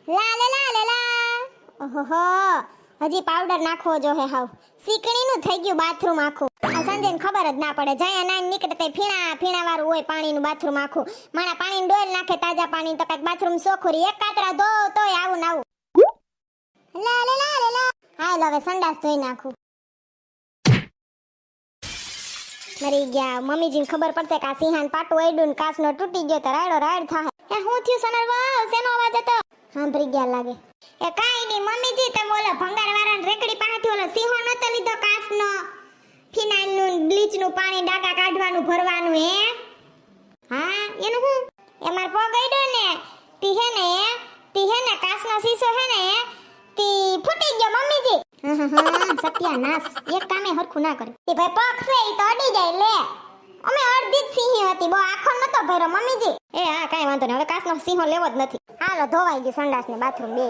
લા લે લા લે લા. ઓહો, હજી પાવડર નાખવો જો હે હાવ. સીકણીનું થઈ ગયું બાથરૂમ આખું. આ સંજયને ખબર જ ના પડે. જયા નાઈ નીકળે તે ફીણા વાળું હોય પાણીનું બાથરૂમ આખું. માણા પાણીની ડોલ નાખે તાજા પાણી તો કઈક બાથરૂમ સોખુરી એક કાતરા ધો તોય આવું ના આવું. લા લે લા લે લા. હાલ હવે સંડાસ ધોઈ નાખું. મરી ગયા. મમ્મીજીને ખબર પડશે કે આ સિંહાન પાટું અડ્યું ને કાચનો તૂટી ગયો તો રાડો રાડ થાય. એ હું થયું સોનલ વાવ શેનો અવાજ હતો? સાંભળી ગયા લાગે. એ કાઈ નહીં મમ્મીજી તમે ઓલો ભંગારવાળાને રેકડી પાસેથી ઓલો સિંહો નતો લીધો કાચનો ફિનાઇલનું બ્લીચનું પાણી ડાકા કાઢવાનું ભરવાનું હે? હા એનું હું એ માર પગ અડ્યો ને તી હે ને કાચનો શીશો હે ને તી ફૂટી ગયો મમ્મીજી. સત્યાનાશ એક કામે હરખું ના કરે. એ ભાઈ પગ છે ઈ તો અડી જાય લે. અમે અડધી જ સિંહી હતી બહુ આખો નતો ભર્યો મમ્મીજી. એ હા કાઈ વાંધો નહીં હવે કાચનો સિંહો લેવો જ નથી. હાલો ધોવાઈ ગયું સંડાસ ને બાથરૂમ બે.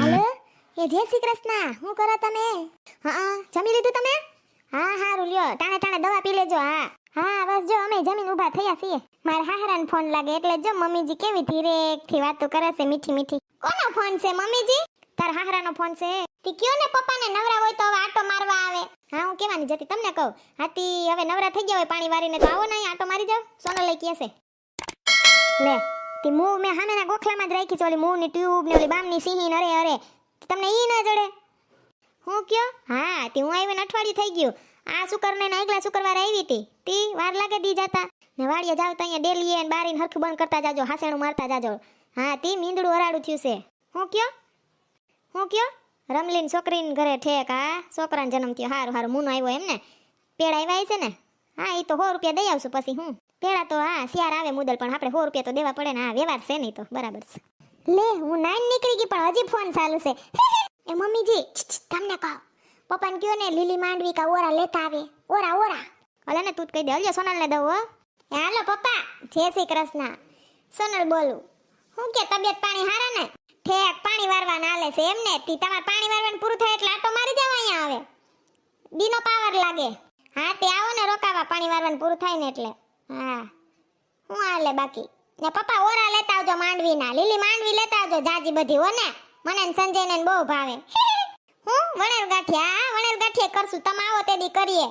હાલો એ જય શ્રી કૃષ્ણ શું કરો તમે? હા જમી લીધું તમે? હા હારું લ્યો ટાણે દવા પી લેજો. હા બસ જો અમે જમીન ઊભા થયા છીએ. મારા હાહરાને ફોન લાગે એટલે જો મમ્મીજી કેવી ધીરેથી વાતો કરે છે મીઠી મીઠી. કોનો ફોન છે મમ્મીજી? તાર હાહરાનો ફોન છે. તી કયો ને પપ્પાને નવરા હોય તો હવે આટો મારવા આવે. હા હું કેવાની જતી તમને કહું. હાતી હવે નવરા થઈ ગયા હોય પાણી વારીને તો આવો ને અહીં આટો મારી જાવ. સોનલ લઈ કે છે લે તી મૂવ મે હામેના ગોખલામાં જ રાખી છે ઓલી મૂવ ની ટ્યુબ ને ઓલી બામની સિંહી અરે અરે તમને ઈ ન જડે હું કયો? હા તી હું આવીને અઠવાડિયું થઈ ગયું. આ શુક્રને ને આગલા શુક્રવારે આવી હતી. તી વાર લાગે દી જાતા ને વાડીએ જાવ તો અહીંયા ડેલી ને બારીને હરખું બંધ કરતા જાજો હાસેણું મારતા જાજો. હા તી મીંદડું હરાડું થયું છે. હું કયો? રમલીન છોકરીને ઘરે ઠેક. હા છોકરાનો જન્મ થયો. હારું મૂનો આવ્યો એમ ને પેડા આવ્યા છે ને? હા ઈ તો 100 રૂપિયા દઈ આવશું પછી હું પેડા તો હા શિયાર આવે મુદલ પણ આપણે 100 રૂપિયા તો દેવા પડે ને. હા વ્યવહાર છે નહીં તો બરાબર છે. લે હું નાઈન નીકળી ગઈ પણ હજી ફોન ચાલુ છે. એ મમ્મીજી તમને કહો પપ્પાને કયો ને લીલી માંડવી કા ઓરા લેતા આવે. ઓરા અલે ને તું જ કહી દે. હલ્યો સોનલને દઉં હો. હાલો પપ્પા જય શ્રી કૃષ્ણ. સોનલ બોલું. હું કે તબિયત પાણી હારા ને? ઠેક પાણી વારવાના આલે છે એમને? તી તમાર પાણી વારવાનું પૂરું થાય એટલે આટો મારી જાવ અહીંયા આવે. દીનો પાવર લાગે. હા તે આવો ને રોકાવા પાણી વારવાનું પૂરું થાય ને એટલે. હા હું આલે બાકી ને પપ્પા ઓરા લેતા આવજો માંડવીના. લીલી માંડવી લેતા આવજો જાજી બધી હો ને. મને ને સંજયને બહુ ભાવે. હું વણેલ ગાંઠિયા કરશું. તમે આવો તેદી કરીએ.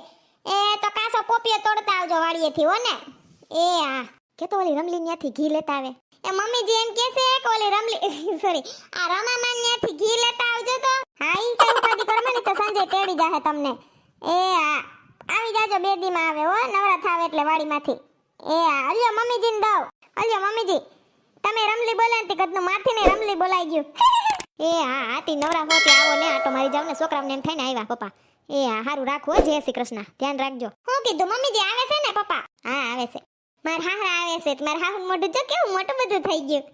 એ તો કાસો પોપીએ તોડતા આવજો વાડીએથી હો ને. એ હા કે તો ઓલી રમલી ન્યાથી ઘી લેતા આવે. એ મમ્મીજી એમ કહે છે કે ઓલી રમલી સોરી આ રમામાન ન્યાથી ઘી લેતા આવજો તો. હા ઈ કઈ ઉપાધી કરવાની તો સંજય તેડી જાહે તમને. એ હા આવી જાજો 2 દીમાં આવે હો નવરા થાવ એટલે વાડીમાંથી. એ હા અલ્યો મમ્મીજીને દઉં. અલ્યો મમ્મીજી તમે રમલી બોલાય ને કદનું માથીને રમલી બોલાઈ ગયું. એ હા હાથી નવરા હોતી આવો ને આટો મારી જાવ ને છોકરાઓને એમ થઈને આવ્યા પપ્પા. એ હા હારું રાખો જય શ્રી કૃષ્ણ ધ્યાન રાખજો. હું કીધું મમ્મીજી આવે છે ને પપ્પા? હા આવે છે. મારા હાહરા આવે છે. મારા હાહુ મોઢું જો કેવું મોટું બધું થઈ ગયું.